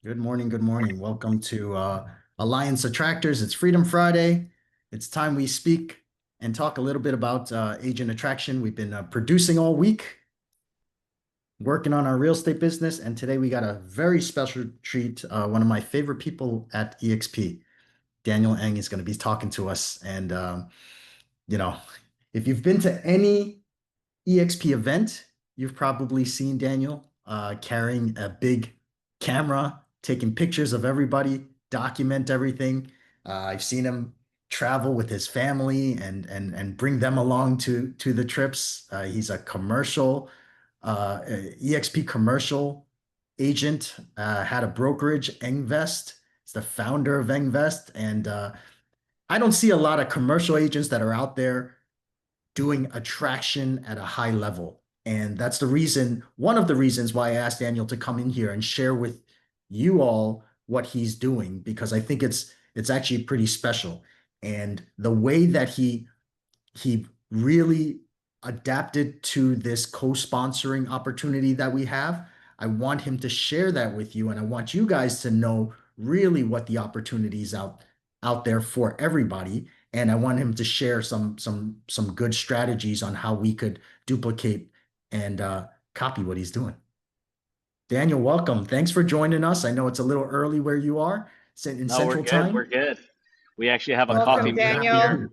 Good morning. Good morning. Welcome to Alliance Attractors. It's Freedom Friday. It's time we speak and talk a little bit about agent attraction. We've been producing all week, working on our real estate business, and today we got a very special treat. One of my favorite people at EXP, Daniel Eng, is going to be talking to us. And you know, if you've been to any EXP event, you've probably seen Daniel carrying a big camera, taking pictures of everybody, document everything. I've seen him travel with his family and bring them along to the trips. He's a commercial EXP commercial agent. Had a brokerage, Engvest. He's the founder of Engvest, and I don't see a lot of commercial agents that are out there doing attraction at a high level. And that's one of the reasons why I asked Daniel to come in here and share with you all what he's doing, because I think it's actually pretty special. And the way that he really adapted to this co-sponsoring opportunity that we have, I want him to share that with you, and I want you guys to know really what the opportunities out there for everybody. And I want him to share some good strategies on how we could duplicate and copy what he's doing. Daniel, welcome. Thanks for joining us. I know it's a little early where you are, in No, we're Central good. We're Time, good. We actually have a but coffee Welcome, we're meetup happy you're Daniel. here. here.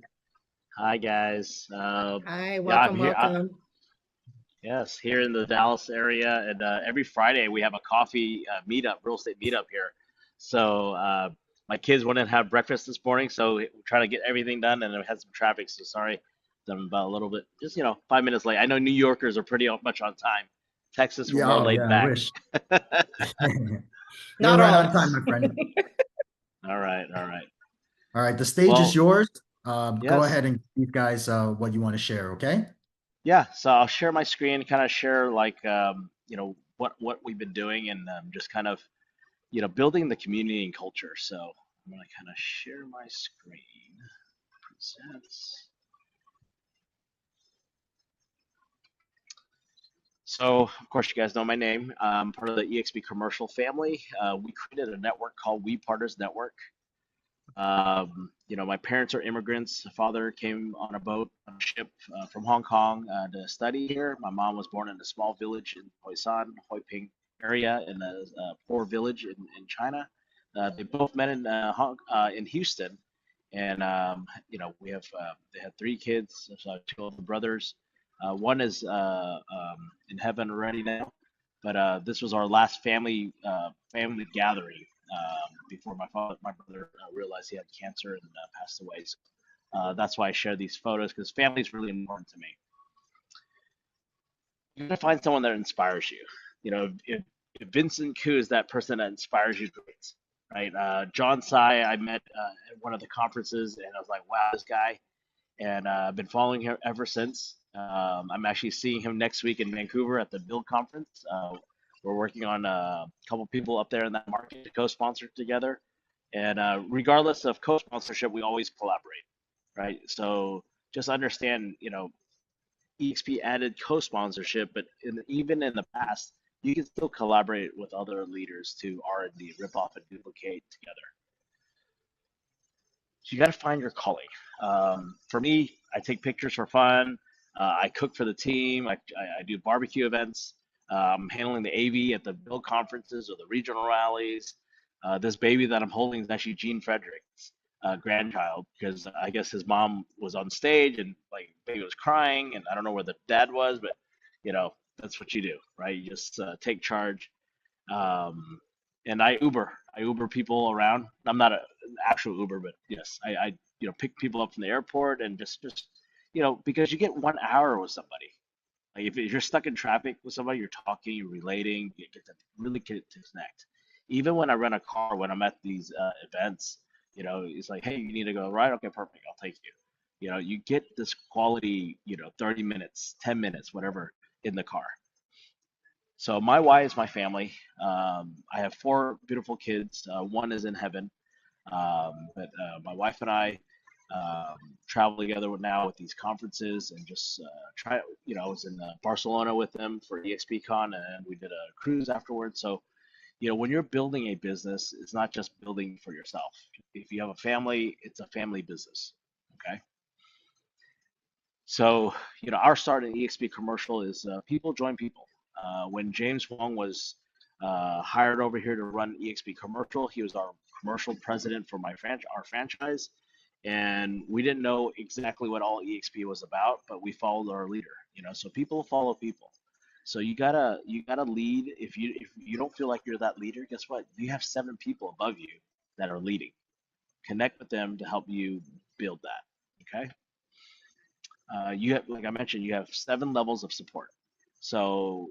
Hi, guys. Hi, Yeah, I'm welcome, here. welcome. Yes, here in the Dallas area, and every Friday we have a coffee meetup, real estate meetup here. So my kids wanted to have breakfast this morning, so we're trying to get everything done, and we had some traffic. So sorry, I'm about a little bit, just 5 minutes late. I know New Yorkers are pretty much on time. Texas, we're Yeah, more oh laid yeah, I back. wish. You're Not right on all. time, my friend. All right, all right. All right, the stage is Well, yours. Go yes. ahead and you guys what you want to share, okay? Yeah, so I'll share my screen, kind of share like what we've been doing, and just kind of building the community and culture. So I'm gonna kind of share my screen. Presents. So of course you guys know my name. I'm part of the EXP commercial family. We created a network called We Partners Network. My parents are immigrants. The father came on a boat, on a ship from Hong Kong to study here. My mom was born in a small village in Hoi San, Hoi Ping area, in a poor village in China. They both met in Houston, and they had three kids. So two older brothers. One is in heaven already now, but this was our last family gathering before my brother realized he had cancer and passed away. So, that's why I share these photos, because family is really important to me. You gotta find someone that inspires you. If Vincent Koo is that person that inspires you, great, right? John Tsai, I met at one of the conferences, and I was like, wow, this guy, and I've been following him ever since. I'm actually seeing him next week in Vancouver at the Build conference. We're working on a couple people up there in that market to co-sponsor together. And regardless of co-sponsorship, we always collaborate, right? So just understand, EXP added co-sponsorship, but even in the past, you can still collaborate with other leaders to R&D, rip off and duplicate together. So you got to find your calling. For me, I take pictures for fun. I cook for the team. I do barbecue events. I'm handling the AV at the Build conferences or the regional rallies. This baby that I'm holding is actually Gene Frederick's grandchild, because I guess his mom was on stage and like baby was crying, and I don't know where the dad was, but that's what you do, right? You just take charge. Um, and I Uber people around. I'm not an actual Uber, but yes, I pick people up from the airport, and just because you get 1 hour with somebody. Like if you're stuck in traffic with somebody, you're talking, you're relating, you get to really get to connect. Even when I rent a car, when I'm at these events, it's like, hey, you need to go right? Okay, perfect, I'll take you. You get this quality, 30 minutes, 10 minutes, whatever, in the car. So my why is my family. I have four beautiful kids. One is in heaven, but my wife and I travel together now with these conferences, and just try. I was in Barcelona with them for EXPCon, and we did a cruise afterwards. So when you're building a business, it's not just building for yourself. If you have a family, it's a family business. Okay. So, our start in EXP commercial is people join people. When James Wong was hired over here to run EXP commercial, he was our commercial president for our franchise, and we didn't know exactly what all EXP was about, but we followed our leader. So people follow people. So you gotta lead. If you don't feel like you're that leader, guess what? You have 7 people above you that are leading. Connect with them to help you build that. Okay. You have, like I mentioned, you have 7 levels of support. So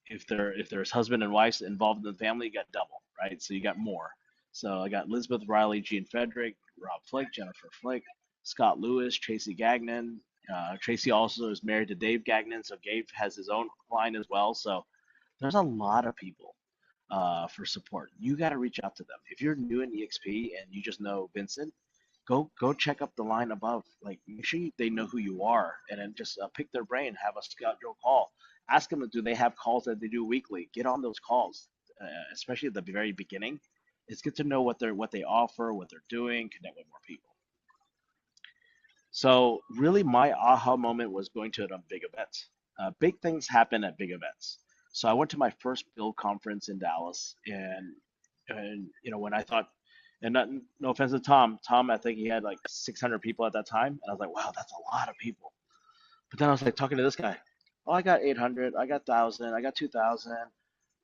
if there's husband and wives involved in the family, you got double, right? So you got more. So I got Elizabeth Riley, Gene Frederick, Rob Flick, Jennifer Flick, Scott Lewis, Tracy Gagnon. Tracy also is married to Dave Gagnon, so Gabe has his own line as well. So there's a lot of people for support. You got to reach out to them. If you're new in EXP and you just know Vincent, go check up the line above. Like, make sure they know who you are, and then just pick their brain, have a schedule call, ask them, do they have calls that they do weekly? Get on those calls, especially at the very beginning. It's good to know what they offer, what they're doing, connect with more people. So really, my aha moment was going to a big event. Big things happen at big events. So I went to my first Build conference in Dallas, and when I thought, and not, no offense to Tom, I think he had like 600 people at that time, and I was like, wow, that's a lot of people. But then I was like talking to this guy, oh, I got 800, I got 1,000, I got 2,000,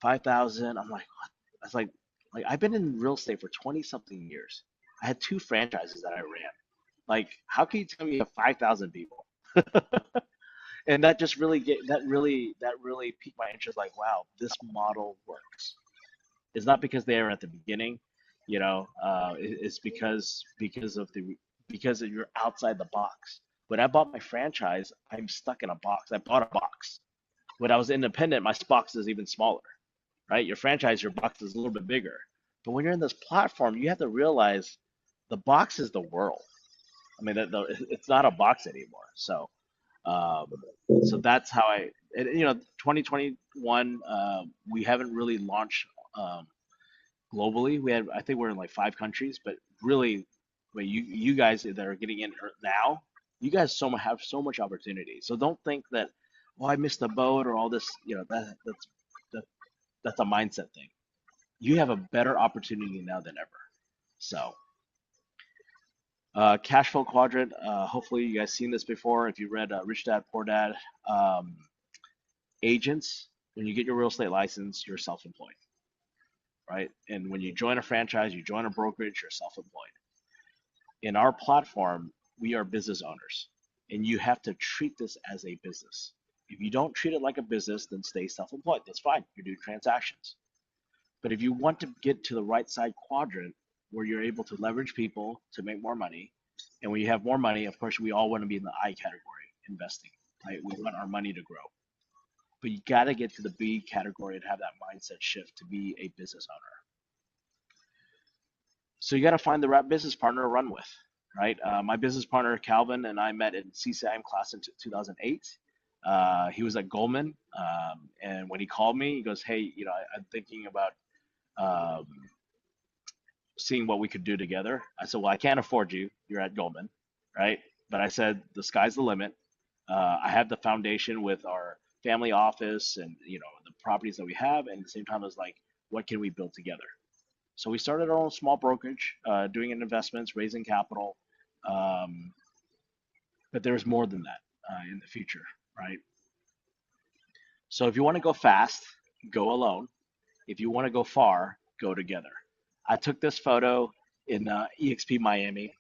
5,000. I'm like, what? I was like I've been in real estate for 20 something years. I had 2 franchises that I ran. Like, how can you tell me you have 5,000 people? And that just really that really piqued my interest. Like, wow, this model works. It's not because they are at the beginning, it's because you're outside the box. When I bought my franchise, I'm stuck in a box. I bought a box. When I was independent, my box is even smaller, right? Your franchise, your box is a little bit bigger. But when you're in this platform, you have to realize the box is the world. I mean, it's not a box anymore. Um, so that's how 2021, we haven't really launched globally. I think we're in like 5 countries, but really, you guys that are getting in now, you guys have so much opportunity. So don't think that, oh, I missed the boat or all this. That, that's a mindset thing. You have a better opportunity now than ever. So, cash flow quadrant. Hopefully, you guys seen this before. If you read Rich Dad Poor Dad, um, agents, when you get your real estate license, you're self-employed, right? And when you join a franchise, you join a brokerage, you're self-employed. In our platform, we are business owners, and you have to treat this as a business. If you don't treat it like a business, then stay self-employed. That's fine. You do transactions. But if you want to get to the right side quadrant where you're able to leverage people to make more money, and when you have more money, of course, we all want to be in the I category, investing, right? We want our money to grow. But you got to get to the B category and have that mindset shift to be a business owner. So you got to find the right business partner to run with, right? My business partner, Calvin, and I met in CCIM class in 2008. He was at Goldman, and when he called me, he goes, "Hey, I'm thinking about um, seeing what we could do together." I said, "Well, I can't afford you. You're at Goldman, right?" But I said, "The sky's the limit. I have the foundation with our family office and the properties that we have, and at the same time, I was like, what can we build together?" So we started our own small brokerage, doing investments, raising capital, um, but there's more than that in the future, right? So if you want to go fast, go alone. If you want to go far, go together. I took this photo in EXP Miami.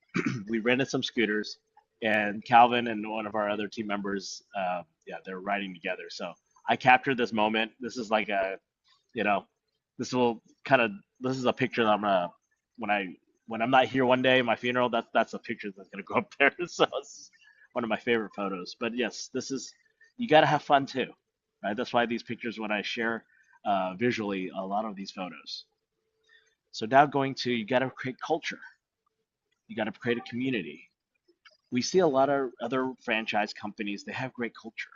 We rented some scooters, and Calvin and one of our other team members, yeah, they're riding together. So I captured this moment. This is like you know, this will kind of, this is a picture that I'm gonna, when I when I'm not here one day, my funeral, that's a picture that's gonna go up there. So it's one of my favorite photos. But yes, this is, you got to have fun too, right? That's why these pictures, when I share visually a lot of these photos. So now going to, you got to create culture. You got to create a community. We see a lot of other franchise companies, they have great culture,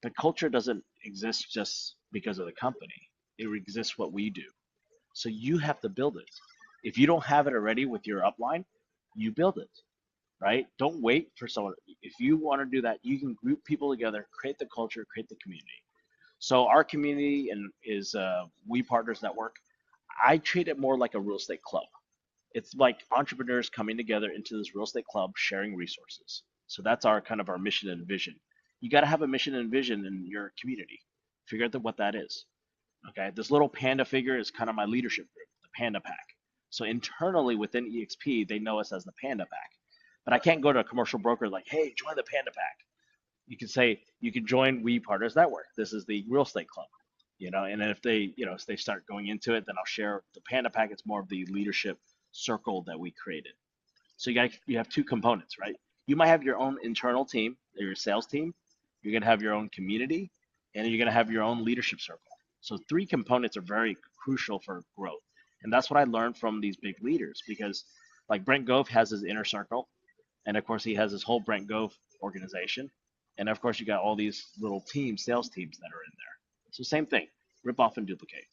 but culture doesn't exist just because of the company. It exists what we do. So you have to build it. If you don't have it already with your upline, you build it, right? Don't wait for someone. If you want to do that, you can group people together, create the culture, create the community. So our community and is We Partners Network. I treat it more like a real estate club. It's like entrepreneurs coming together into this real estate club, sharing resources. So that's our kind of our mission and vision. You got to have a mission and vision in your community. Figure out what that is. Okay, this little panda figure is kind of my leadership group, the Panda Pack. So internally within EXP, they know us as the Panda Pack. But I can't go to a commercial broker like, hey, join the Panda Pack. You can say you can join We Partners Network. This is the real estate club, and then if they, if they start going into it, then I'll share the Panda Pack. It's more of the leadership circle that we created. So you have two components, right? You might have your own internal team, your sales team. You're gonna have your own community, and you're gonna have your own leadership circle. So three components are very crucial for growth, and that's what I learned from these big leaders. Because like Brent Gove has his inner circle, and of course he has his whole Brent Gove organization, and of course you got all these little teams, sales teams that are in there. So same thing, rip off and duplicate.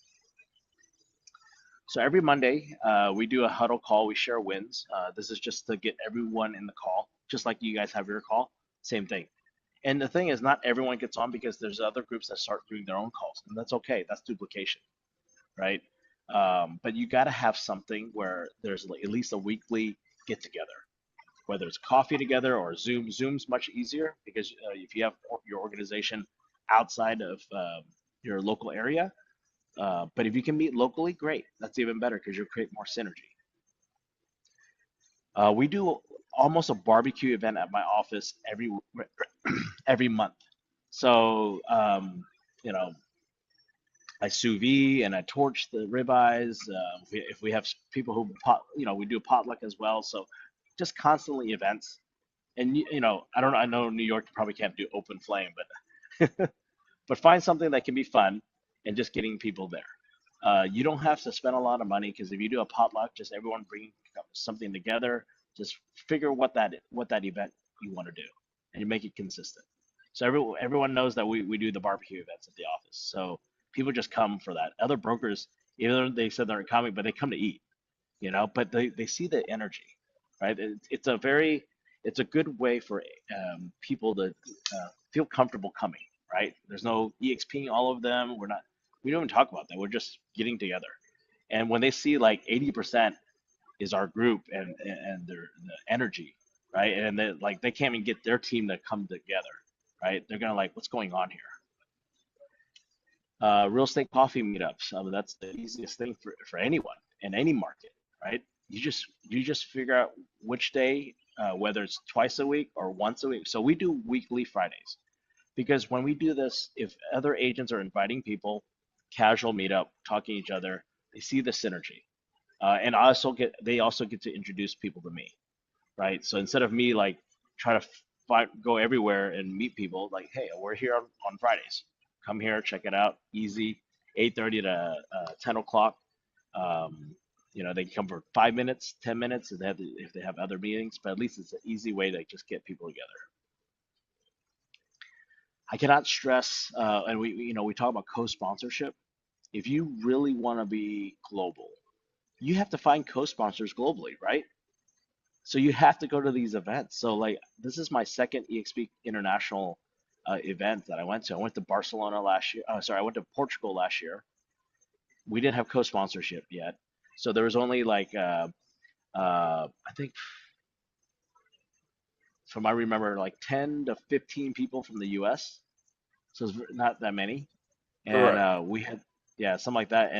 So every Monday, we do a huddle call. We share wins. This is just to get everyone in the call, just like you guys have your call. Same thing. And the thing is, not everyone gets on because there's other groups that start doing their own calls, and that's okay. That's duplication, right? But you got to have something where there's like at least a weekly get together, whether it's coffee together or Zoom. Zoom's much easier because if you have your organization outside of your local area, but if you can meet locally, great. That's even better because you'll create more synergy. We do almost a barbecue event at my office every month. So you know, I sous vide and I torch the ribeyes. If we have people who we do a potluck as well. So just constantly events. And I don't know. I know New York probably can't do open flame, but but find something that can be fun and just getting people there. You don't have to spend a lot of money because if you do a potluck, just everyone bring something together, just figure what that event you want to do, and you make it consistent. So everyone knows that we do the barbecue events at the office. So people just come for that. Other brokers, either they said they're coming, but they come to eat, but they see the energy, right? It's a good way for people to feel comfortable coming, right? There's no EXPing all of them. We don't even talk about that. We're just getting together. And when they see like 80% is our group and their the energy, right? And they can't even get their team to come together, right? They're gonna like, what's going on here? Real estate coffee meetups. That's the easiest thing for anyone in any market, right? You just figure out which day, whether it's twice a week or once a week. So we do weekly Fridays because when we do this, if other agents are inviting people, casual meetup, talking to each other, they see the synergy, and they also get to introduce people to me, right? So instead of me like try to go everywhere and meet people, like, hey, we're here on Fridays. Come here, check it out. Easy, 8:30 to 10 o'clock. They can come for 5 minutes, 10 minutes if they have other meetings, but at least it's an easy way to just get people together. I cannot stress, and we talk about co-sponsorship. If you really want to be global, you have to find co-sponsors globally, right? So you have to go to these events. So like this is my second EXP international event that I went to. I went to Barcelona last year. Sorry, I went to Portugal last year. We didn't have co-sponsorship yet, so there was only like I think from I remember like 10 to 15 people from the U.S. So it's not that many, and Correct. we had something like that.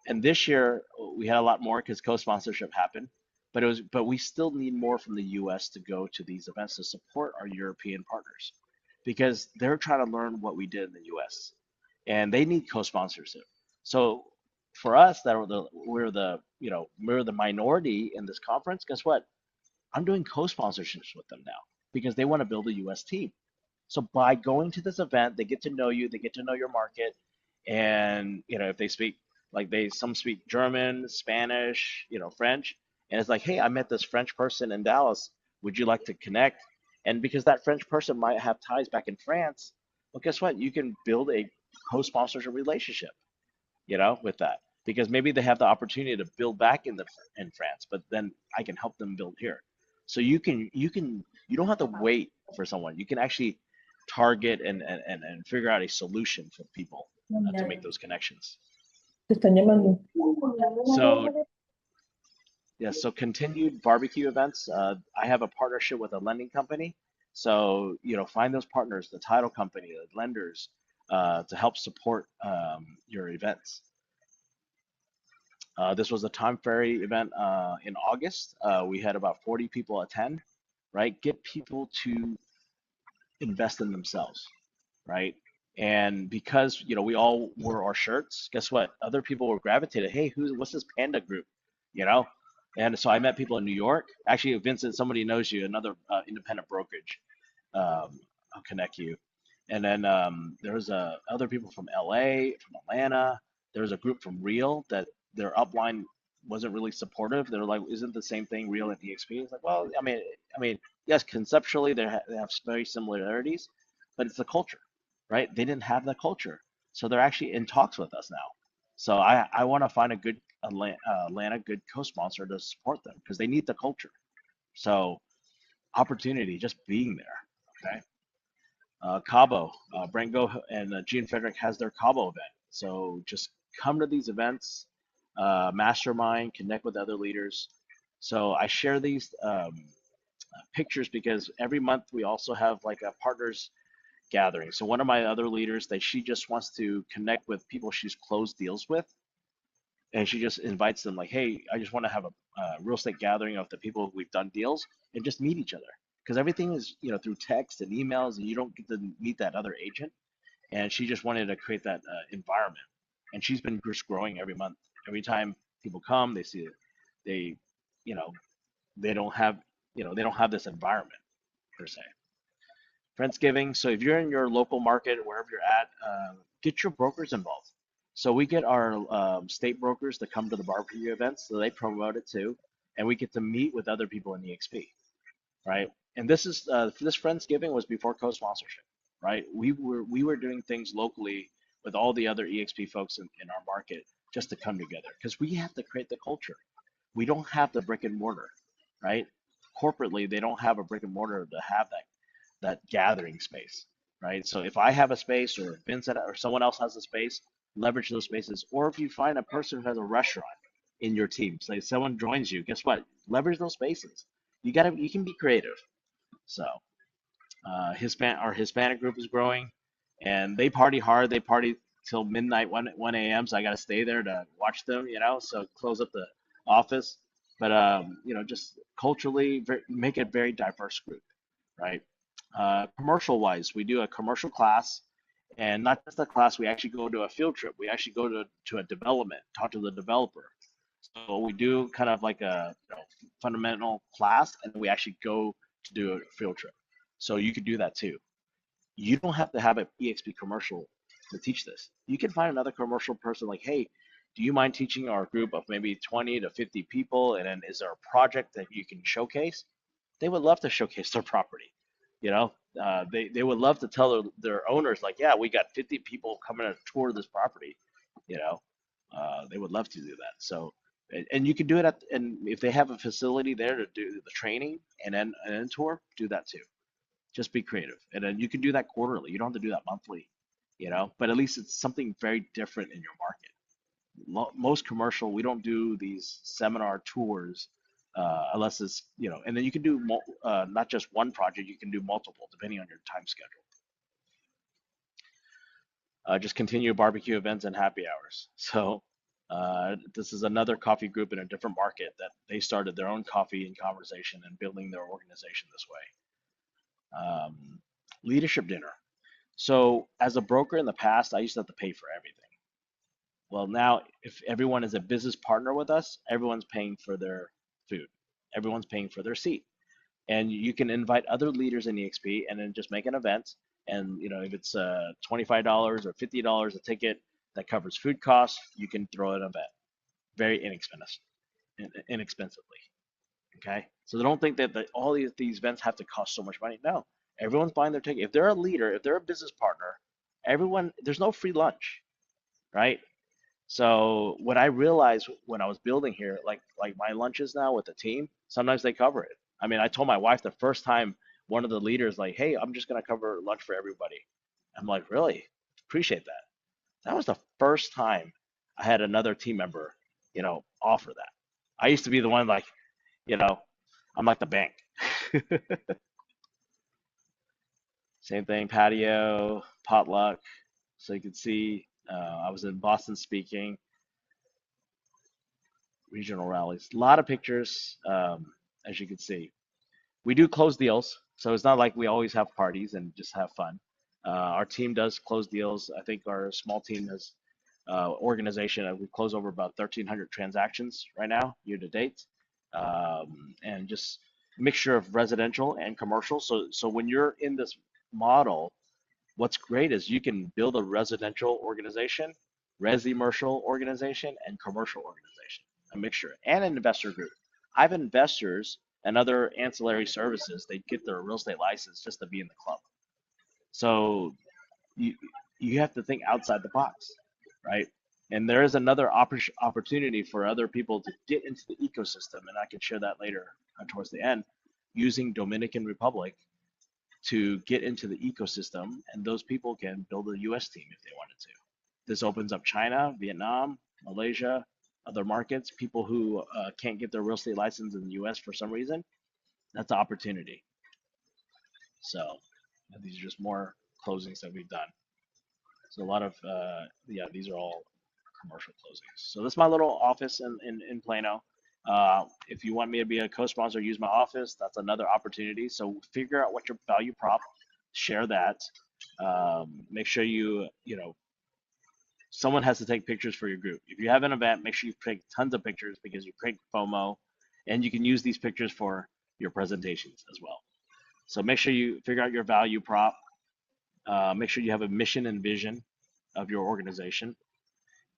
And this year we had a lot more because co-sponsorship happened, but we still need more from the U.S. to go to these events to support our European partners because they're trying to learn what we did in the U.S. and they need co-sponsorship. So for us that we're the minority in this conference, guess what? I'm doing co-sponsorships with them now because they want to build a US team. So by going to this event, they get to know you, they get to know your market, and if they speak like some speak German, Spanish, French, and it's like, hey, I met this French person in Dallas. Would you like to connect? And because that French person might have ties back in France, well, guess what? You can build a co-sponsorship relationship, with that. because maybe they have the opportunity to build back in France, but then I can help them build here. So you don't have to wait for someone. You can actually target and figure out a solution for people to make those connections. Te están llamando. So yeah, so continued barbecue events. I have a partnership with a lending company. So, find those partners, the title company, the lenders, to help support your events. This was a Tom Ferry event in August. We had about 40 people attend, right? Get people to invest in themselves, right? And because, we all wore our shirts, guess what? Other people were gravitated. Hey, what's this Panda group? You know? And so I met people in New York. Actually, Vincent, somebody knows you, another independent brokerage. I'll connect you. And then there was other people from LA, from Atlanta. There was a group from Real that their upline wasn't really supportive. They're like, "Isn't the same thing Real and EXP?" It's like, well, I mean, yes, conceptually they have very similarities, but it's the culture, right? They didn't have the culture, so they're actually in talks with us now. So I want to find a good Atlanta good co-sponsor to support them because they need the culture. So opportunity, just being there. Okay. Cabo, Brango and Gene Frederick has their Cabo event. So just come to these events, mastermind, connect with other leaders. So I share these pictures because every month we also have like a partners gathering. So one of my other leaders, she just wants to connect with people she's closed deals with, and she just invites them like, hey, I just want to have a real estate gathering of the people we've done deals and just meet each other because everything is through text and emails and you don't get to meet that other agent. And she just wanted to create that environment, and she's been just growing every month. Every time people come, they see it, they you know they don't have this environment per se. Friendsgiving. So if you're in your local market, wherever you're at, get your brokers involved. So we get our state brokers to come to the barbecue events, so they promote it too, and we get to meet with other people in EXP, right? And this Friendsgiving was before co-sponsorship, right? We were doing things locally with all the other EXP folks in our market just to come together because we have to create the culture. We don't have the brick and mortar, right? Corporately, they don't have a brick and mortar to have that gathering space, right? So if I have a space or Vincent or someone else has a space, leverage those spaces. Or if you find a person who has a restaurant in your team, say someone joins you, guess what? Leverage those spaces. You can be creative. So our Hispanic group is growing, and they party hard. They party till midnight, 1 a.m. So I got to stay there to watch them, so close up the office. But just culturally, make it a very diverse group, right? Commercial wise, we do a commercial class, and not just a class. We actually go to a field trip. We actually go to a development, talk to the developer. So we do kind of like a fundamental class, and we actually go to do a field trip. So you could do that too. You don't have to have an EXP commercial to teach this. You can find another commercial person like, hey, do you mind teaching our group of maybe 20 to 50 people? And then is there a project that you can showcase? They would love to showcase their property. They would love to tell their owners like, yeah, we got 50 people coming to tour this property. They would love to do that. So, and you can do it and if they have a facility there to do the training and then tour, do that too. Just be creative, and then you can do that quarterly. You don't have to do that monthly, but at least it's something very different in your market. Most commercial, we don't do these seminar tours unless it's, and then you can do not just one project, you can do multiple depending on your time schedule. Just continue barbecue events and happy hours. So this is another coffee group in a different market that they started their own coffee and conversation and building their organization this way. Leadership dinner. So as a broker in the past, I used to have to pay for everything. Well, now if everyone is a business partner with us, everyone's paying for their food. Everyone's paying for their seat. And you can invite other leaders in EXP and then just make an event. And if it's $25 or $50 a ticket that covers food costs, you can throw an event very inexpensively. Okay, so they don't think that all these events have to cost so much money. No, everyone's buying their ticket. If they're a leader, if they're a business partner, there's no free lunch, right? So what I realized when I was building here, like my lunches now with the team, sometimes they cover it. I mean, I told my wife the first time one of the leaders like, "Hey, I'm just gonna cover lunch for everybody." I'm like, "Really? Appreciate that." That was the first time I had another team member, offer that. I used to be the one like, you know, I'm like the bank. Same thing, patio, potluck. So you can see, I was in Boston speaking, regional rallies, a lot of pictures, as you can see. We do close deals, so it's not like we always have parties and just have fun. Our team does close deals. I think our small team has organization. We close over about 1,300 transactions right now, year to date, and just mixture of residential and commercial. So when you're in this model, what's great is you can build a residential organization, resi-commercial organization, and commercial organization, a mixture, and an investor group. I have investors and other ancillary services. They get their real estate license just to be in the club. So you you have to think outside the box, right? And there is another opportunity for other people to get into the ecosystem, and I can share that later towards the end, using Dominican Republic to get into the ecosystem, and those people can build a U.S. team if they wanted to. This opens up China, Vietnam, Malaysia, other markets. People who can't get their real estate license in the U.S. for some reason, that's an opportunity. So these are just more closings that we've done. So a lot of yeah, these are all commercial closings. So this is my little office in Plano. If you want me to be a co-sponsor, use my office. That's another opportunity. So figure out what your value prop, share that. Make sure someone has to take pictures for your group. If you have an event, make sure you take tons of pictures because you create FOMO, and you can use these pictures for your presentations as well. So make sure you figure out your value prop. Make sure you have a mission and vision of your organization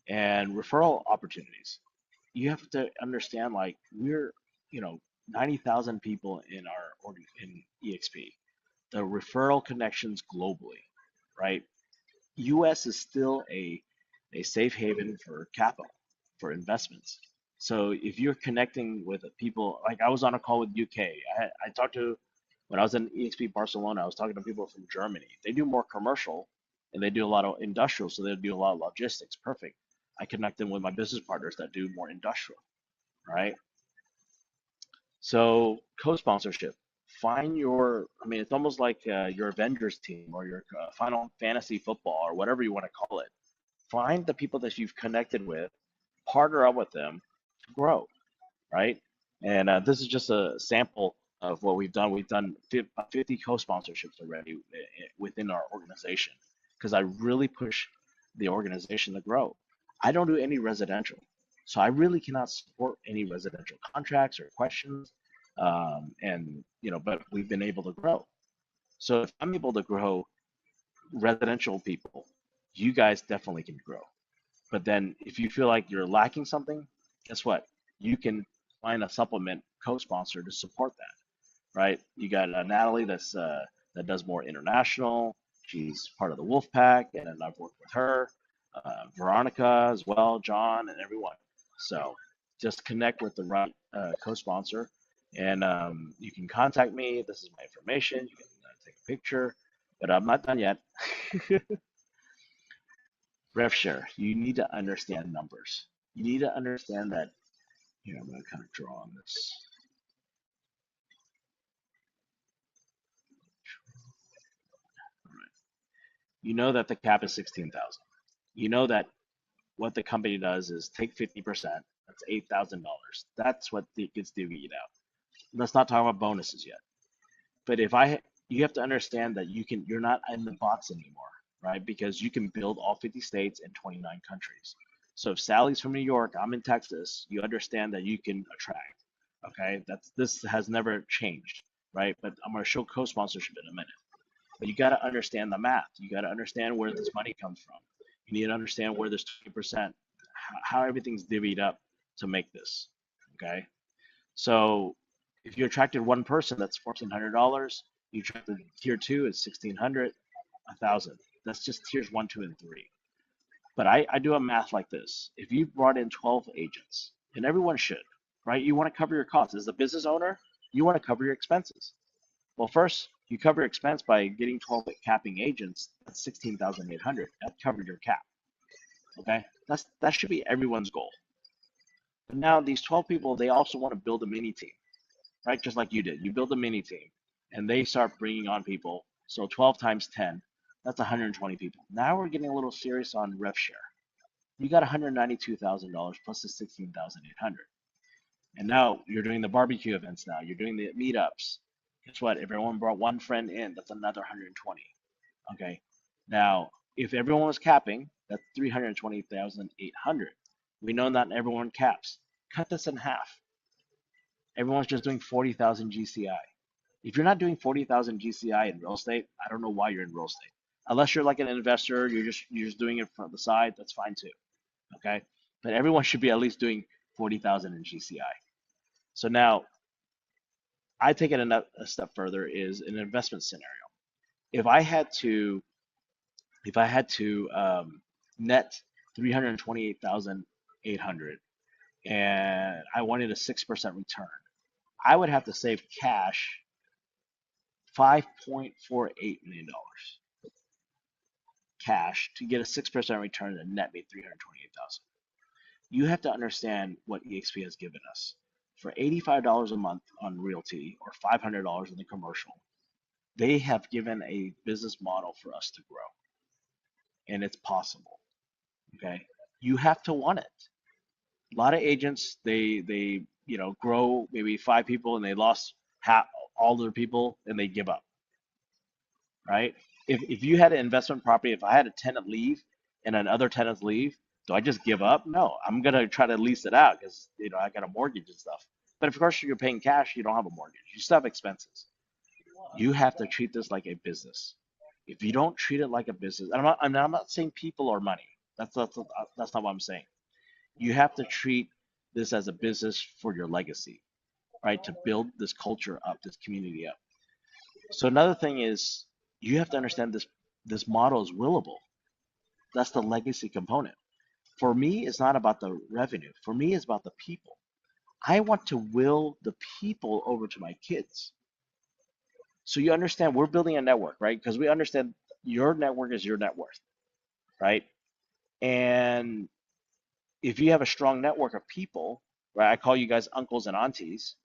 and referral opportunities. You have to understand like we're 90,000 people in in EXP. The referral connections globally, right? US is still a safe haven for capital, for investments. So if you're connecting with people, like I was on a call with UK, I talked to, when I was in EXP Barcelona, I was talking to people from Germany. They do more commercial and they do a lot of industrial, so they do a lot of logistics. Perfect. I connect them with my business partners that do more industrial, right? So co-sponsorship, find I mean, it's almost like your Avengers team or your Final Fantasy football or whatever you want to call it. Find the people that you've connected with, partner up with them to grow, right? And this is just a sample of what we've done. We've done 50 co-sponsorships already within our organization because I really push the organization to grow. I don't do any residential, so I really cannot support any residential contracts or questions. And but we've been able to grow. So if I'm able to grow residential people, you guys definitely can grow. But then if you feel like you're lacking something, guess what? You can find a supplement co-sponsor to support that, right? You got Natalie that does more international. She's part of the Wolf Pack, and then I've worked with her, Veronica as well, John, and everyone. So just connect with the right co-sponsor, and you can contact me. This is my information. You can take a picture, but I'm not done yet. Rev share, you need to understand numbers. You need to understand that, I'm going to kind of draw on this. All right. You know that the cap is 16,000. You know that what the company does is take 50%. That's $8,000. That's what gets divvied out. Let's not talk about bonuses yet. But you have to understand that you're not in the box anymore, right? Because you can build all 50 states and 29 countries. So if Sally's from New York, I'm in Texas, you understand that you can attract. Okay, this has never changed, right? But I'm gonna show co-sponsorship in a minute. But you got to understand the math. You got to understand where this money comes from. You need to understand where this 20%, how everything's divvied up to make this. Okay, so if you attracted one person, that's $1,400. You attracted tier two, it's 1,600, 1,000. That's just tiers one, two, and three. But I do a math like this. If you brought in 12 agents, and everyone should, right? You want to cover your costs. As a business owner, you want to cover your expenses. Well, first, you cover your expense by getting 12 capping agents. That's 16,800. That covered your cap. Okay? That should be everyone's goal. But now these 12 people, they also want to build a mini team, right? Just like you did. You build a mini team and they start bringing on people. So 12 times 10, that's 120 people. Now we're getting a little serious on rev share. You got $192,000 plus the 16,800. And now you're doing the barbecue events now. You're doing the meetups. Guess what? If everyone brought one friend in, that's another 120. Okay. Now, if everyone was capping, that's 320,800. We know not everyone caps. Cut this in half. Everyone's just doing 40,000 GCI. If you're not doing 40,000 GCI in real estate, I don't know why you're in real estate. Unless you're like an investor, you're just doing it from the side, that's fine too. Okay? But everyone should be at least doing 40,000 in GCI. So now I take it a step further is an investment scenario. If I had to net 328,800 and I wanted a 6% return, I would have to save cash $5.48 million cash to get a 6% return and net me 328,000. You have to understand what EXP has given us. For $85 a month on realty or $500 in the commercial, they have given a business model for us to grow. And it's possible. Okay. You have to want it. A lot of agents, they grow maybe 5 people and they lost half all their people and they give up. Right? If you had an investment property, if I had a tenant leave and another tenants leave, do I just give up? No, I'm gonna try to lease it out because I got a mortgage and stuff. But of course, you're paying cash, you don't have a mortgage. You still have expenses. You have to treat this like a business. If you don't treat it like a business, and I'm not saying people or money. That's not what I'm saying. You have to treat this as a business for your legacy, right? To build this culture up, this community up. So another thing is you have to understand this model is willable. That's the legacy component. For me, it's not about the revenue. For me, it's about the people. I want to will the people over to my kids. So you understand we're building a network, right? Because we understand your network is your net worth, right? And if you have a strong network of people, right? I call you guys uncles and aunties.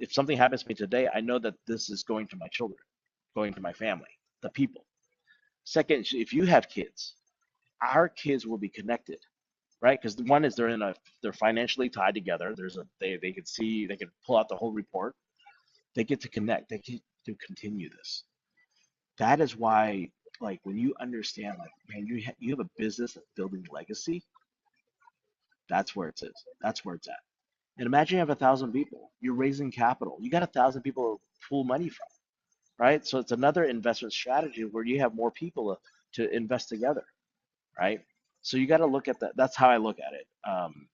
If something happens to me today, I know that this is going to my children, going to my family, the people. Second, if you have kids, our kids will be connected, right? Because one is they're financially tied together. They can see, they can pull out the whole report. They get to connect. They get to continue this. That is why, like, when you understand, like, man, you have a business that's building legacy. That's where it is. That's where it's at. And imagine you have 1,000 people. You're raising capital. You got 1,000 people to pull money from, right? So it's another investment strategy where you have more people to invest together, right? So you got to look at that. That's how I look at it.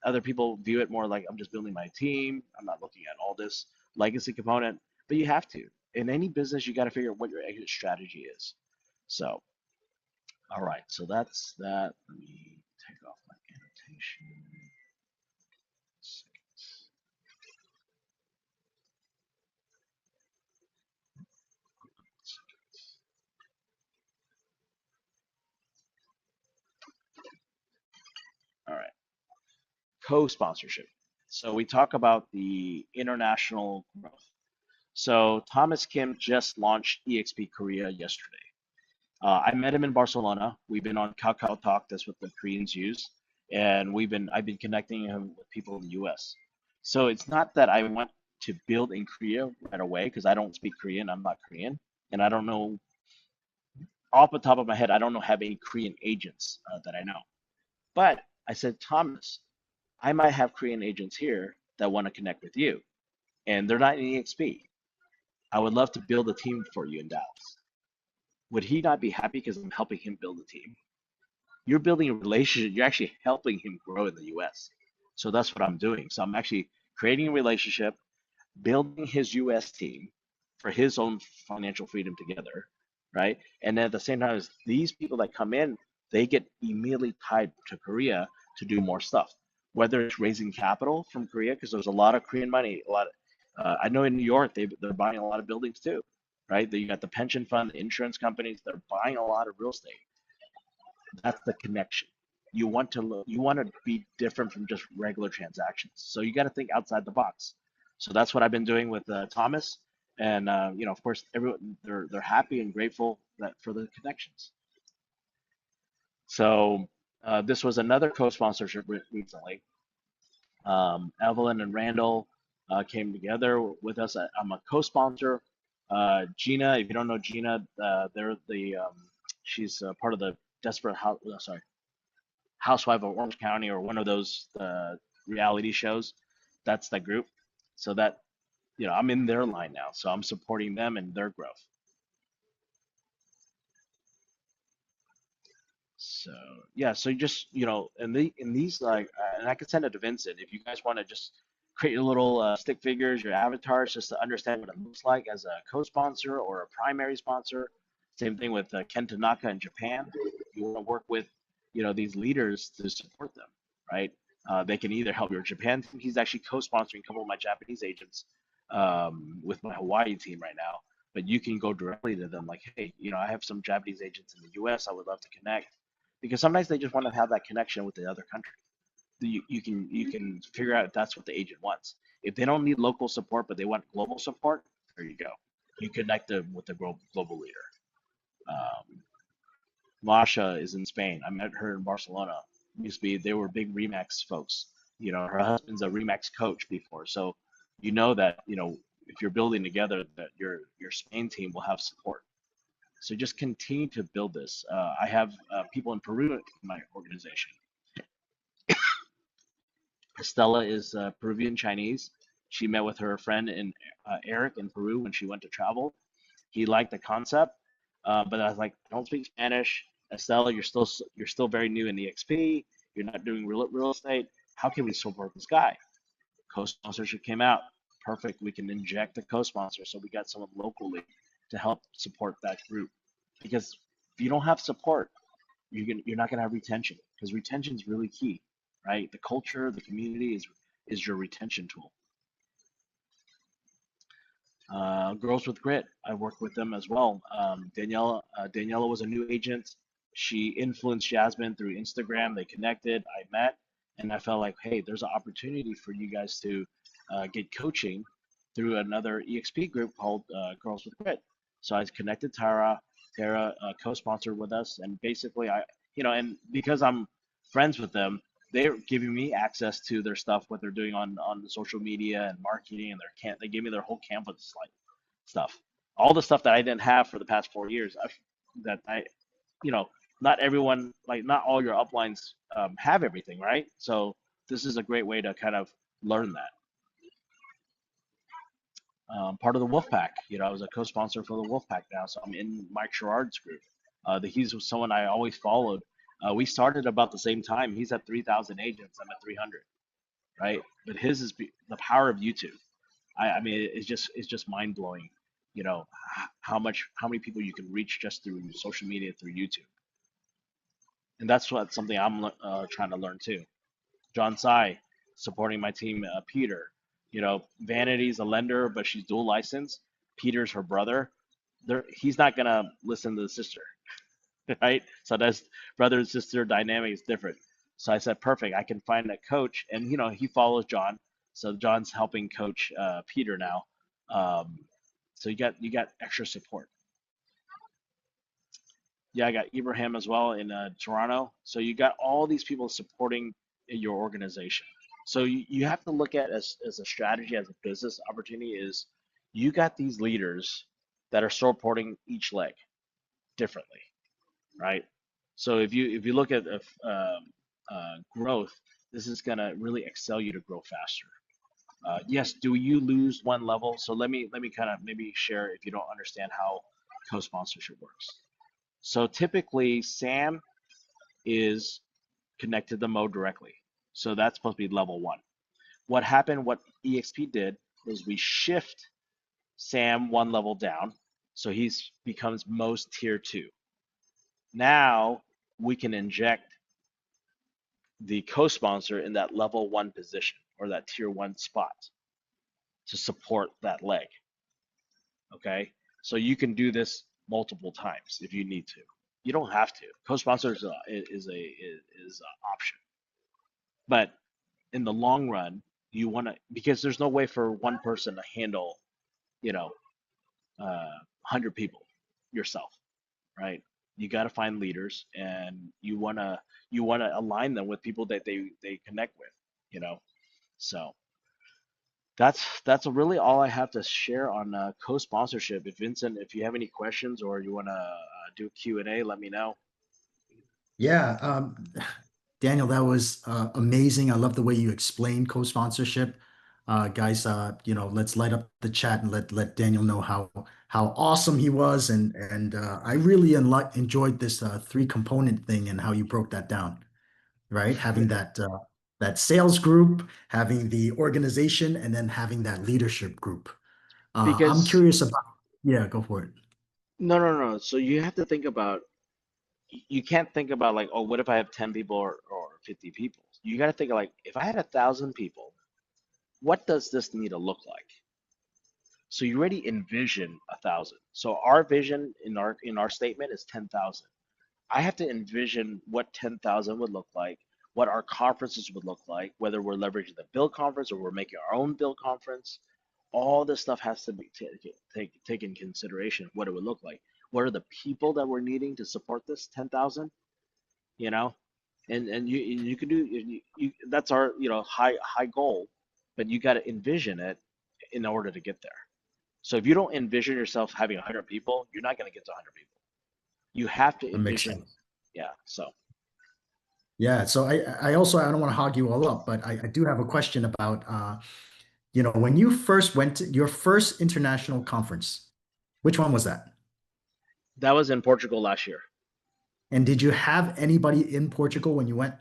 Other people view it more like I'm just building my team. I'm not looking at all this legacy component, but you have to. In any business, you got to figure out what your exit strategy is. So, all right. So that's that. Let me take off my annotation. All right. Co-sponsorship. So we talk about the international growth. So Thomas Kim just launched EXP Korea yesterday. I met him in Barcelona. We've been on Kakao Talk, that's what the Koreans use, and I've been connecting him with people in the U.S. So it's not that I want to build in Korea right away because I don't speak Korean. I'm not Korean, and I don't know off the top of my head. I don't know have any Korean agents that I know. But I said, Thomas, I might have Korean agents here that want to connect with you, and they're not in EXP. I would love to build a team for you in Dallas. Would he not be happy because I'm helping him build a team? You're building a relationship. You're actually helping him grow in the U.S. So that's what I'm doing. So I'm actually creating a relationship, building his U.S. team for his own financial freedom together, right? And then at the same time, as these people that come in, they get immediately tied to Korea to do more stuff. Whether it's raising capital from Korea, because there's a lot of Korean money, a lot of, I know in New York they're buying a lot of buildings too, right? You got the pension fund, the insurance companies, they're buying a lot of real estate. That's the connection. You want to be different from just regular transactions. So you got to think outside the box. So that's what I've been doing with Thomas, and of course, everyone they're happy and grateful that for the connections. So this was another co-sponsorship recently. Evelyn and Randall came together with us. I'm a co-sponsor. Gina, if you don't know Gina, they're she's part of the Desperate House, sorry, Housewife of Orange County, or one of those reality shows. That's the group. So that, I'm in their line now. So I'm supporting them and their growth. So yeah, so just in these and I could send it to Vincent if you guys want to just create your little stick figures, your avatars, just to understand what it looks like as a co-sponsor or a primary sponsor. Same thing with Ken Tanaka in Japan. You want to work with these leaders to support them, right? They can either help your Japan team. He's actually co-sponsoring a couple of my Japanese agents with my Hawaii team right now. But you can go directly to them like, hey, I have some Japanese agents in the U.S. I would love to connect, because sometimes they just want to have that connection with the other country. You can figure out if that's what the agent wants. If they don't need local support but they want global support, there you go. You connect them with the global leader. Masha is in Spain. I met her in Barcelona. Used to be they were big Remax folks. Her husband's a Remax coach before, so that if you're building together, that your Spain team will have support. So just continue to build this. I have people in Peru in my organization. Estella is Peruvian Chinese. She met with her friend Eric in Peru when she went to travel. He liked the concept, but I was like, I don't speak Spanish. Estella, you're still very new in EXP. You're not doing real estate. How can we support this guy? Co-sponsorship came out. Perfect. We can inject the co-sponsor. So we got someone locally to help support that group. Because if you don't have support, you're not going to have retention, because retention is really key, right? The culture, the community is your retention tool. Girls with Grit, I worked with them as well. Daniela was a new agent. She influenced Jasmine through Instagram. They connected. I met, and I felt like, hey, there's an opportunity for you guys to get coaching through another EXP group called Girls with Grit. So I connected Tara. Tara co-sponsored with us, and basically and because I'm friends with them, they're giving me access to their stuff, what they're doing on the social media and marketing, and they gave me their whole Canvas stuff, all the stuff that I didn't have for the past 4 years. Not everyone, like not all your uplines have everything, right? So this is a great way to kind of learn that. Part of the Wolfpack. I was a co-sponsor for the Wolfpack now, so I'm in Mike Sherrard's group. He's someone I always followed. We started about the same time. He's at 3,000 agents. I'm at 300, right? But his is the power of YouTube. I mean, it's just mind blowing. How many people you can reach just through social media, through YouTube, and that's something I'm trying to learn too. John Tsai, supporting my team. Peter, Vanity's a lender, but she's dual licensed. Peter's her brother. He's not gonna listen to the sister, right? So that's brother and sister dynamic is different. So I said, perfect. I can find a coach, and he follows John. So John's helping coach Peter now. So you got extra support. Yeah, I got Ibrahim as well in Toronto. So you got all these people supporting your organization. So you have to look at as a strategy, as a business opportunity, is you got these leaders that are supporting each leg differently, right? So if you look at growth, this is gonna really excel you to grow faster. Yes, do you lose one level? So let me kind of maybe share if you don't understand how co-sponsorship works. So typically Sam is connected to Mo directly. So that's supposed to be level 1. What happened, what EXP did was we shift Sam 1 level down. So he becomes Mo's tier 2. Now we can inject the co-sponsor in that level one position or that tier one spot to support that leg. Okay, so you can do this multiple times if you need to. You don't have to. Co-sponsor is an option, but in the long run, you want to, because there's no way for one person to handle, you know, 100 people yourself, right? You got to find leaders, and you wanna align them with people that they connect with, you know. So that's really all I have to share on co-sponsorship. If Vincent, if you have any questions or you want to do a Q&A, let me know. Yeah, Daniel, that was amazing. I love the way you explained co-sponsorship. Guys, let's light up the chat and let Daniel know how awesome he was, and I really enjoyed this three component thing and how you broke that down. Right, having that sales group, having the organization, and then having that leadership group. I'm Because curious about. Yeah, go for it. no. So you have to think about, you can't think about like, oh, what if I have 10 people or 50 people? You got to think of like, if I had 1,000 people, what does this need to look like? So you already envision 1,000. So our vision in our statement is 10,000. I have to envision what 10,000 would look like, what our conferences would look like, whether we're leveraging the Build conference or we're making our own Build conference. All this stuff has to be take in consideration what it would look like. What are the people that we're needing to support this 10,000? You know, and you can do that's our high goal, but you got to envision it in order to get there. So if you don't envision yourself having 100 people, you're not going to get to 100 people. You have to That makes envision. sense. Yeah. So Yeah, so I also I don't want to hog you all up, but I do have a question about when you first went to your first international conference, which one was that? that was in Portugal last year. And did you have anybody in Portugal when you went?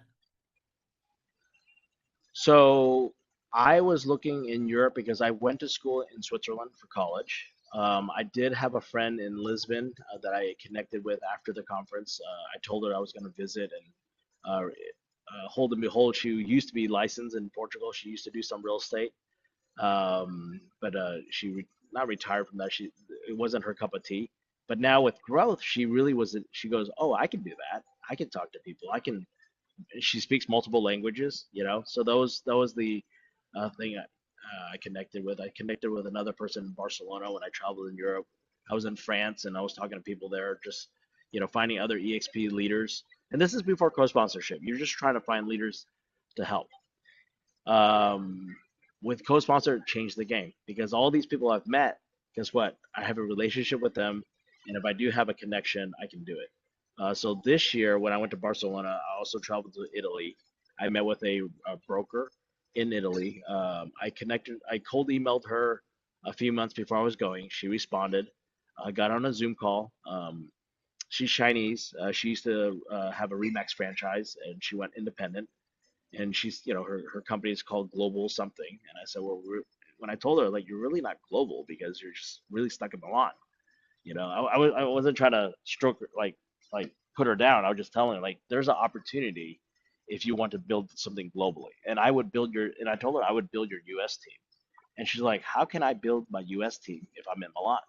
So I was looking in Europe because I went to school in Switzerland for college. I did have a friend in Lisbon that I connected with after the conference. I told her I was going to visit, and hold and behold, she used to be licensed in Portugal. She used to do some real estate, but not retired from that. It wasn't her cup of tea. But now with growth, she really wasn't. She goes, "Oh, I can do that. I can talk to people. I can." She speaks multiple languages, so that was the thing I connected with. I connected with another person in Barcelona when I traveled in Europe. I was in France and I was talking to people there, just finding other EXP leaders. And this is before co-sponsorship. You're just trying to find leaders to help. Um, with co-sponsor, it changed the game because all these people I've met, guess what? I have a relationship with them, and if I do have a connection, I can do it. So this year, when I went to Barcelona, I also traveled to Italy. I met with a broker in Italy. I cold emailed her a few months before I was going. She responded. I got on a Zoom call. She's Chinese. She used to have a Remax franchise, and she went independent. And she's, her company is called Global something. And I said, well, when I told her, like, you're really not global because you're just really stuck in Milan. I wasn't trying to stroke her, like put her down. I was just telling her like there's an opportunity if you want to build something globally. And I told her I would build your US team. And she's like, how can I build my US team if I'm in Milan?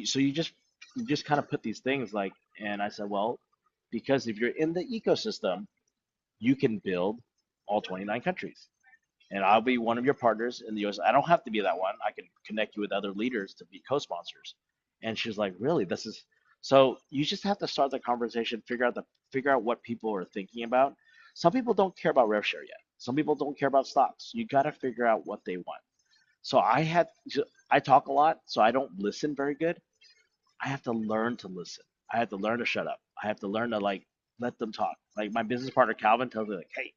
So you just kind of put these things like, and I said, well, because if you're in the ecosystem, you can build all 29 countries. And I'll be one of your partners in the US. I don't have to be that one. I can connect you with other leaders to be co-sponsors. And she's like, really? This is so you just have to start the conversation, figure out what people are thinking about. Some people don't care about rev share yet. Some people don't care about stocks. You got to figure out what they want. So I talk a lot, so I don't listen very good. I have to learn to listen. I have to learn to shut up. I have to learn to like let them talk. Like my business partner Calvin tells me like, hey,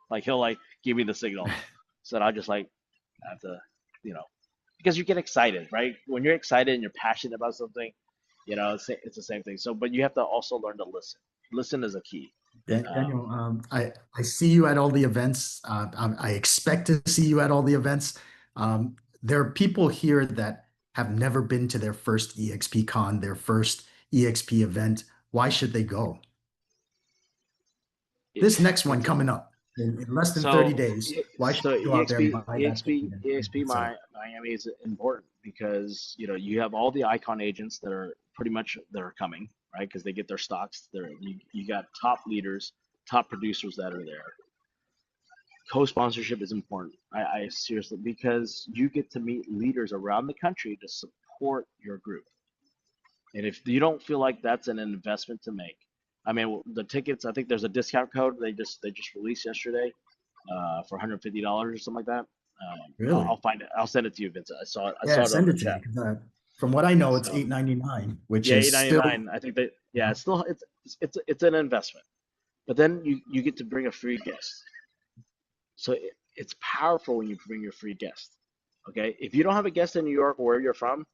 like he'll like give me the signal. So I just like have to, you know, because you get excited, right? When you're excited and you're passionate about something, it's the same thing. So, but you have to also learn to listen. Listen is a key. Daniel, I see you at all the events. I expect to see you at all the events. There are people here that have never been to their first EXP Con, their first EXP event. Why should they go? this next one It's coming up in less than 30 so days. Why should so you go out there and EXP buy that EXP ticket EXP and set up? Miami is important because you have all the icon agents that are pretty much that are coming, right? Because they get their stocks. You got top leaders, top producers that are there. Co-sponsorship is important. I seriously, because you get to meet leaders around the country to support your group. And if you don't feel like that's an investment to make, I mean, the tickets, I think there's a discount code they just released yesterday for $150 or something like that. Really? I'll find it. I'll send it to you, Vincent. I Yeah, saw it on send the it to me chat. because from what I know, it's So $8.99, which yeah, is still 8.99. I think that yeah, it's an investment. But then you get to bring a free guest. So it's powerful when you bring your free guest. Okay, if you don't have a guest in New York or where you're from,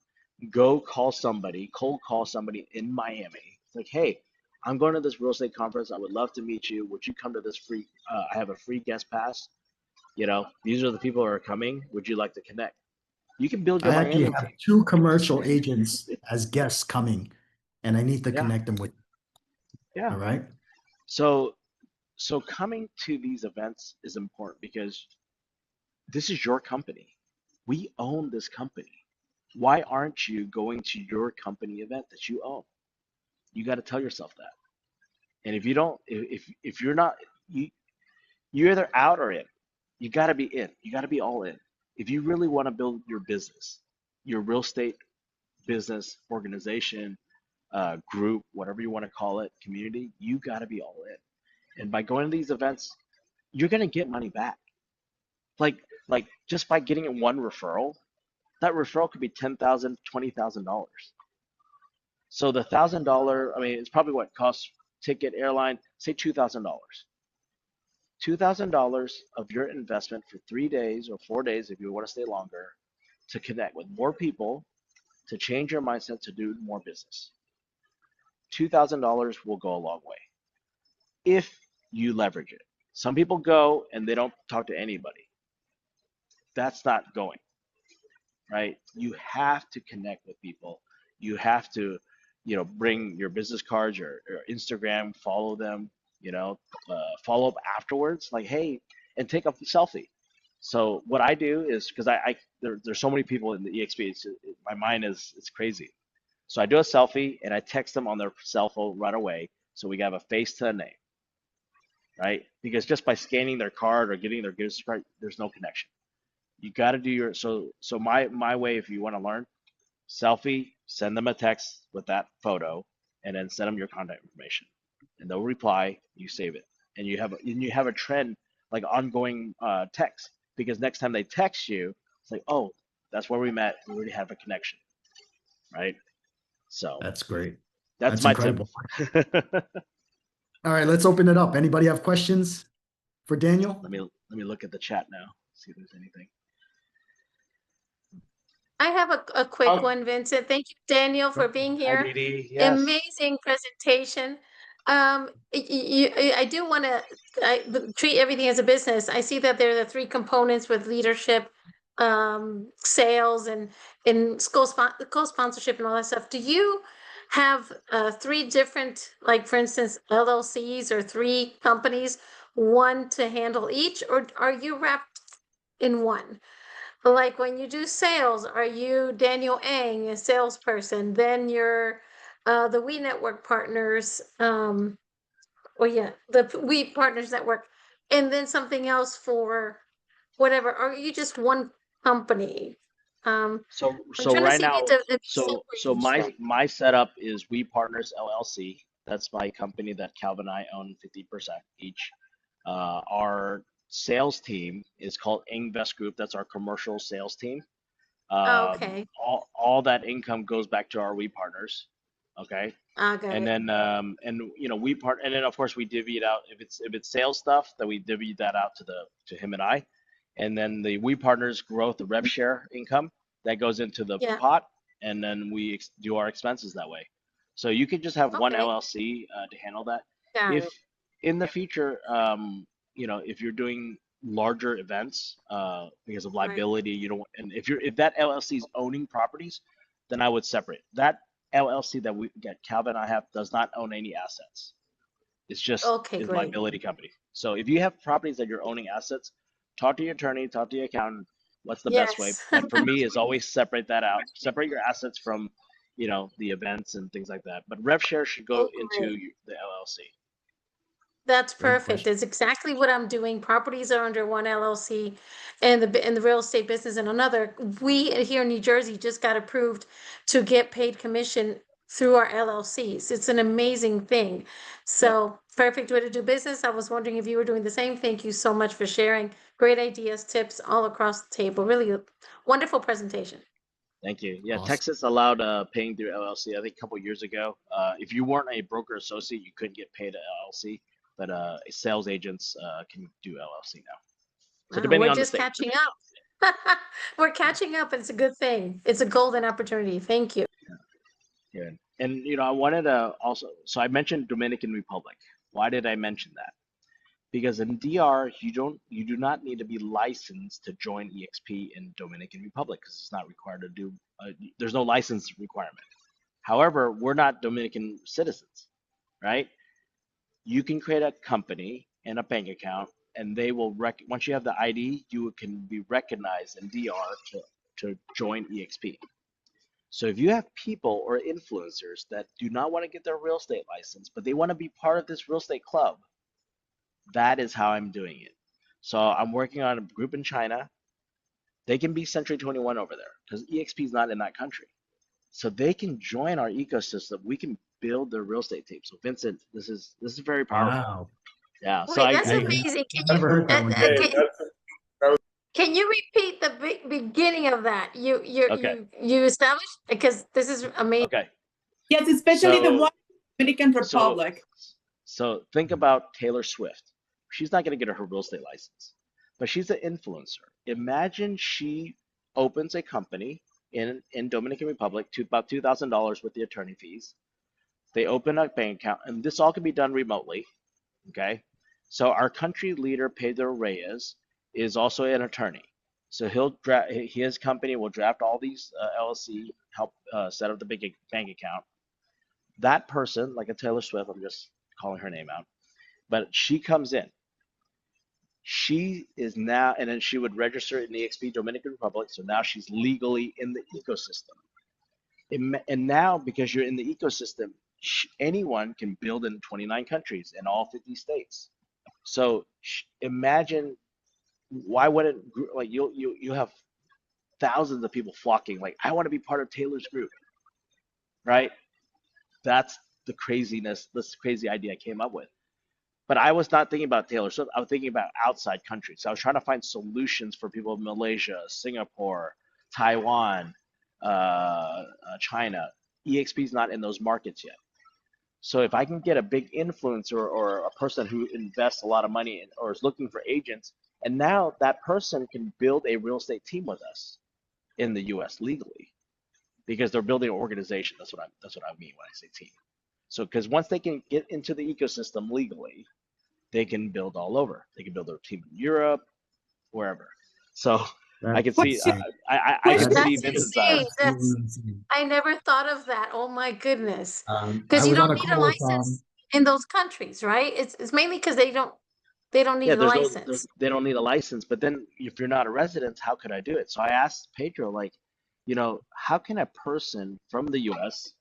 go call somebody, cold call somebody in Miami. It's like, hey, I'm going to this real estate conference. I would love to meet you. Would you come to this free? I have a free guest pass. These are the people who are coming. Would you like to connect? You can build your I actually Miami have team. two commercial agents as guests coming, and I need to Yeah, connect them with. yeah. All right. So, so coming to these events is important because this is your company. We own this company. Why aren't you going to your company event that you own? You got to tell yourself that. And if you don't, if you're not, you you're either out or in. You got to be in. You got to be all in. If you really want to build your business, your real estate business organization, group, whatever you want to call it, community, you got to be all in. And by going to these events, you're gonna get money back. Like just by getting one referral, that referral could be 10,000, $20,000. So the $1,000, I mean, it's probably what costs ticket, airline, say $2,000. $2,000 of your investment for 3 days or 4 days if you want to stay longer to connect with more people, to change your mindset to do more business. $2,000 will go a long way if you leverage it. Some people go and they don't talk to anybody. That's not going, right? You have to connect with people. You have to, bring your business cards or Instagram, follow them, follow up afterwards, like, hey, and take a selfie. So what I do is because there's so many people in the EXP, my mind is it's crazy. So I do a selfie and I text them on their cell phone right away, so we have a face to a name, right? Because just by scanning their card or getting their business card, there's no connection. You got to do your so my way if you want to learn selfie, send them a text with that photo, and then send them your contact information, and they'll reply. You save it, and you have a trend like ongoing text because next time they text you, it's like, oh, that's where we met. We already have a connection, right? So That's great. that's That's my tip. incredible. All right, let's open it up. Anybody have questions for Daniel? Let me look at the chat now. See if there's anything. I have a quick Oh, one, Vincent. Thank you, Daniel, for being Hi, here. Didi. Yes. Amazing presentation. I do want to treat everything as a business. I see that there are the three components with leadership, sales, and co-sponsorship and all that stuff. Do you have three different, like for instance, LLCs or three companies, one to handle each, or are you wrapped in one? Like when you do sales, are you Daniel Ang, a salesperson? Then you're the We Network Partners, or yeah, the We Partners Network, and then something else for whatever. Or are you just one company? So I'm so trying to right see now, it to be so separate each my thing. my setup is We Partners LLC. That's my company that Calvin and I own 50% each. Our sales team is called Invest Group. That's our commercial sales team. Oh, okay, All that income goes back to our We Partners. Okay. I got And it. then and then of course we divvy it out if it's sales stuff, then we divvy that out to him and I. And then the We Partners growth, the rev share income that goes into the Yeah, pot, and then we do our expenses that way. So you could just have one okay, LLC to handle that. got If it. in the future, if you're doing larger events because of Right. liability, you don't, and if that LLC is owning properties, then I would separate that LLC that we get Calvin and I have does not own any assets. It's just Okay, is great. liability company. So if you have properties that you're owning assets, talk to your attorney, talk to your accountant. What's the best way? Yes. But for me, is always separate that out. Separate your assets from, the events and things like that. But rev share should go Oh, into great. the LLC. That's Great perfect. question. It's exactly what I'm doing. Properties are under one LLC and the real estate business in another. We here in New Jersey just got approved to get paid commission through our LLCs. It's an amazing thing. Yep. So perfect way to do business. I was wondering if you were doing the same. Thank you so much for sharing. Great ideas, tips all across the table. Really a wonderful presentation. Thank you. Yeah, Awesome. Texas allowed paying through LLC. I think a couple years ago. If you weren't a broker associate, you couldn't get paid at LLC, but sales agents can do LLC now. So Wow, depending we're on the just state. catching up. We're catching up. It's a good thing. It's a golden opportunity. Thank you. Good. And I wanted to also, so I mentioned Dominican Republic. Why did I mention that? Because in DR, you do not need to be licensed to join EXP in Dominican Republic because it's not required to do. There's no license requirement. However, we're not Dominican citizens, right? You can create a company and a bank account, and they will once you have the ID, you can be recognized in DR to join EXP. So if you have people or influencers that do not want to get their real estate license, but they want to be part of this real estate club, that is how I'm doing it. So I'm working on a group in China. They can be Century 21 over there because EXP is not in that country. So they can join our ecosystem. We can build their real estate team. So Vincent, this is very powerful. Wow. Yeah. So Wait, that's Yeah, amazing. never heard that one. Hey, Can you repeat the beginning of that? okay. You established because this is amazing. Okay. yes, especially the So one in Dominican so Republic. so think about Taylor Swift. She's not going to get her real estate license, but she's an influencer. Imagine she opens a company in Dominican Republic to about $2,000 with the attorney fees. They open a bank account, and this all can be done remotely. Okay, so our country leader Pedro Reyes is also an attorney. So his company will draft all these LLC, help set up the big bank account. That person, like a Taylor Swift, I'm just calling her name out, but she comes in. She is now, and then she would register in the EXP Dominican Republic. So now she's legally in the ecosystem. And now, because you're in the ecosystem, anyone can build in 29 countries in all 50 states. So imagine, why wouldn't, like, you have thousands of people flocking, like, I want to be part of Taylor's group, right? That's the craziness, this crazy idea I came up with. But I was not thinking about Taylor Swift. I was thinking about outside countries. I was trying to find solutions for people in Malaysia, Singapore, Taiwan, China. EXP is not in those markets yet. So if I can get a big influencer or a person who invests a lot of money in, or is looking for agents, and now that person can build a real estate team with us in the U.S. legally, because they're building an organization. That's what I mean when I say team. So because once they can get into the ecosystem legally, they can build all over. They can build their team in Europe, wherever. So I could see, I could see Vincent's eyes. I never thought of that. Oh my goodness. I Because you was on don't a need a call with license in those countries, right? It's mainly because they don't need Yeah, a license. they don't need a license. But then if you're not a resident, how could I do it? So I asked Pedro, like, how can a person from the U.S.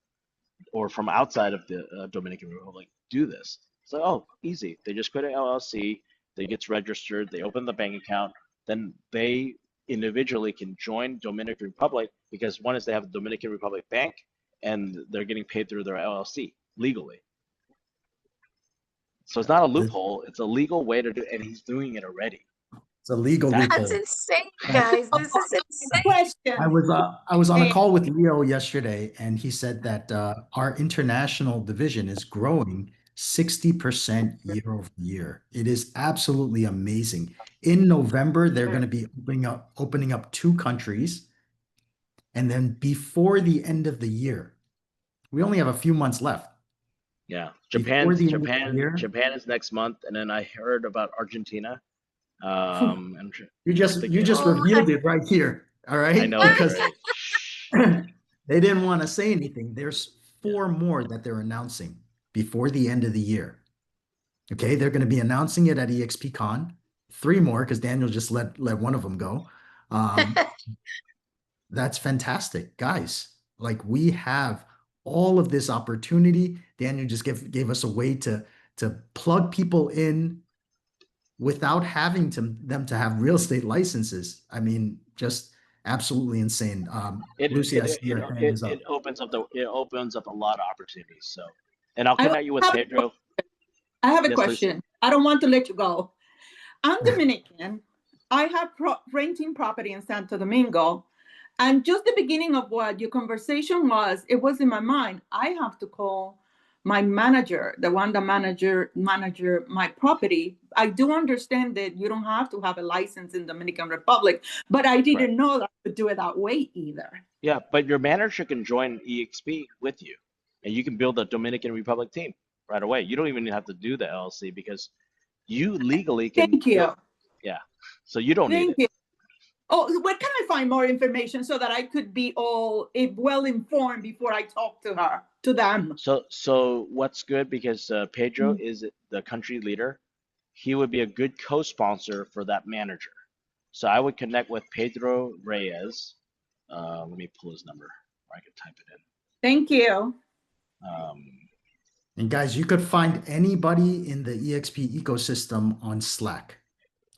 or from outside of the Dominican Republic do this? It's like, oh, easy. They just create an LLC, they get registered, they open the bank account, then they individually can join Dominican Republic, because one is they have a Dominican Republic bank and they're getting paid through their LLC legally. So it's not a loophole, it's a legal way to do it, and he's doing it already. It's a legal That's loophole. insane, guys. This is insane. Question. I was on a call with Leo yesterday, and he said that our international division is growing 60% year over year. It is absolutely amazing. In November, they're going to be opening up 2 countries, and then before the end of the year, we only have a few months left. Yeah, Before the end of the year? Japan is next month, and then I heard about Argentina. You just revealed it right here. All right. I know, Because right? they didn't want to say anything. There's 4 more that they're announcing before the end of the year. Okay, they're going to be announcing it at EXPCon. 3 more because Daniel just let one of them go. That's fantastic, guys. Like we have all of this opportunity. Daniel just gave us a way to plug people in without having them to have real estate licenses. I mean, just absolutely insane. Lucy, I see your hand is up. It opens up a lot of opportunities. So, and I'll I connect you with have- Pedro. I have a Yes, Lucy. question. I don't want to let you go. I'm Dominican. I have renting property in Santo Domingo. And just the beginning of what your conversation was, it was in my mind. I have to call my manager, the one that manager my property. I do understand that you don't have to have a license in Dominican Republic, but I didn't know that I could do it that way either. Yeah, but your manager can join EXP with you, and you can build a Dominican Republic team right away. You don't even have to do the LLC because you legally can. Thank you. Yeah, so you don't need Thank it. you. Oh, where can I find more information so that I could be all well informed before I talk to them? So what's good because Pedro is the country leader. He would be a good co-sponsor for that manager. So I would connect with Pedro Reyes. Let me pull his number, or I could type it in. Thank you. And guys, you could find anybody in the EXP ecosystem on Slack.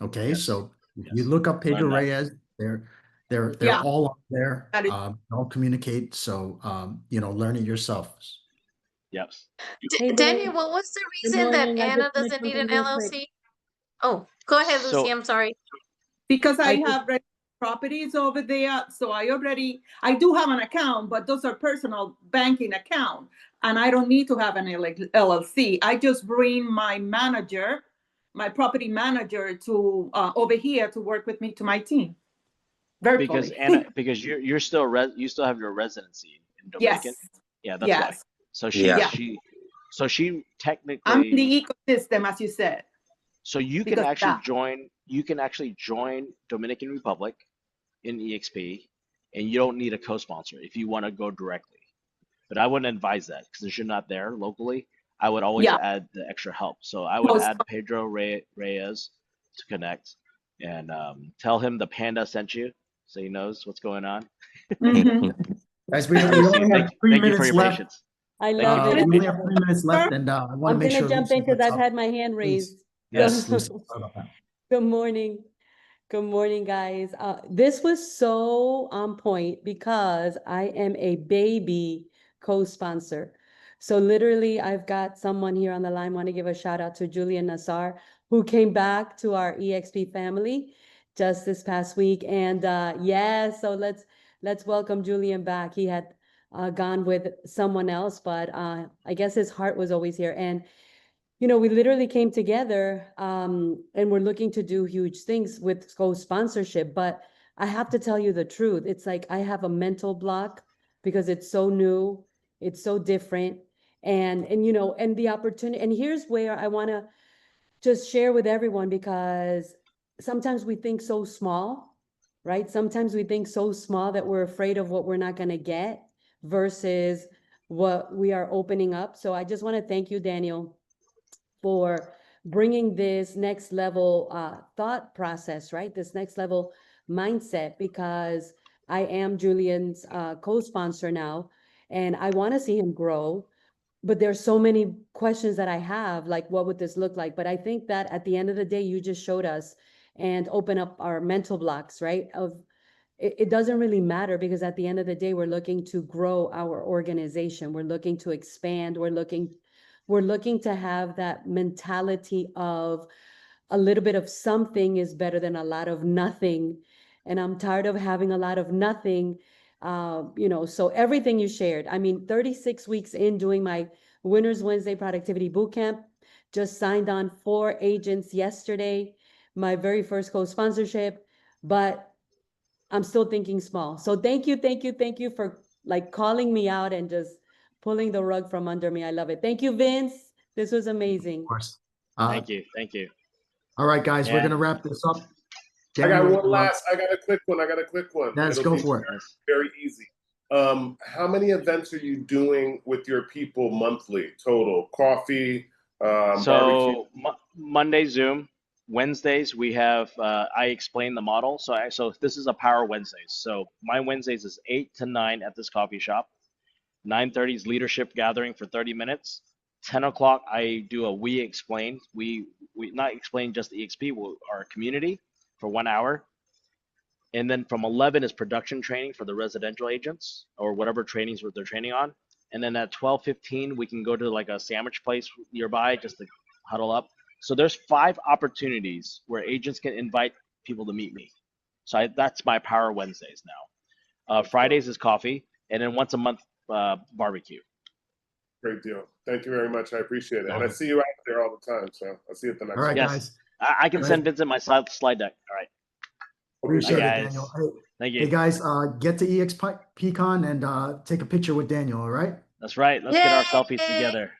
Okay, Yes. so if you look up Pedro Learn that. Reyes, they're Yeah. all up there. That is- All communicate. So learn it yourself. Yes. Hey, Daniel, Dave. what was the Good reason that morning. I Anna just wanna doesn't need jump an in real quick. LLC? Oh, go ahead, So- Lucy, I'm sorry. Because I I just- have rental properties over there, so I do have an account, but those are personal banking account, and I don't need to have an LLC. I just bring my property manager to over here to work with me to my team. Virtually. Because Anna, because you still have your residency in Dominican. Yes. Yeah, that's why. Yes. So she Yeah. she technically. I'm in the ecosystem, as you said. So you can because actually that- join. You can actually join Dominican Republic in EXP, and you don't need a co-sponsor if you want to go directly. But I wouldn't advise that because since you're not there locally, I would always Yeah. add the extra help. So I would Most- add Pedro Reyes to connect, and tell him the panda sent you, so he knows what's going on. Mhm. Guys, we only have 3 Thank you for minutes your left. patience. I Thank love We it. only have 3 minutes left, and I want to I'm make gonna sure. jump Lucy in because gets I've up. had my hand Please. raised. Yes, Lucy. Sorry about that. Good morning. Good morning, guys. This was so on point because I am a baby co-sponsor. So literally, I've got someone here on the line. Want to give a shout out to Julian Nassar, who came back to our EXP family just this past week. And so let's welcome Julian back. He had gone with someone else, but I guess his heart was always here. And we literally came together and we're looking to do huge things with co-sponsorship. But I have to tell you the truth. It's like I have a mental block because it's so new, it's so different. And the opportunity. And here's where I want to just share with everyone, because sometimes we think so small, right? Sometimes we think so small that we're afraid of what we're not going to get versus what we are opening up. So I just want to thank you, Daniel, for bringing this next level thought process, right? This next level mindset, because I am Julian's co-sponsor now, and I want to see him grow. But there's so many questions that I have, like, what would this look like? But I think that at the end of the day, you just showed us and open up our mental blocks, right? It doesn't really matter, because at the end of the day, we're looking to grow our organization. We're looking to expand. We're looking to have that mentality of a little bit of something is better than a lot of nothing. And I'm tired of having a lot of nothing. So everything you shared, 36 weeks in doing my Winners Wednesday Productivity Bootcamp, just signed on 4 agents yesterday, my very first co-sponsorship, but I'm still thinking small. So thank you for calling me out and just pulling the rug from under me. I love it. Thank you, Vince. This was amazing. Of course. Thank you. All right, guys, we're Yeah. going to wrap this up. I got Daniel, one I got a quick one. Yes, It'll go be for it. very easy. How many events are you doing with your people monthly total? Coffee, barbecue. So Monday Zoom, Wednesdays we have I explain the model. So this is a Power Wednesdays. So my Wednesdays is 8 to 9 at this coffee shop. 9:30 is leadership gathering for 30 minutes. 10 o'clock I do a We Explain. We not explain just the EXP, our community for 1 hour. And then from 11 is production training for the residential agents or whatever trainings they're training on. And then at 12:15 we can go to like a sandwich place nearby just to huddle up. So there's 5 opportunities where agents can invite people to meet me. So that's my Power Wednesdays now. Fridays is coffee, and then once a month barbecue. Great deal. Thank you very much. I appreciate it. And I see you out there all the time. So I'll see you at the next All right, one. Yes. guys. I can send Vincent my slide deck. All right. Appreciate it, guys. Daniel. Hey, Thank hey, you. guys, get to EXPCon and take a picture with Daniel, all right? That's right. Let's get our selfies Yay! together.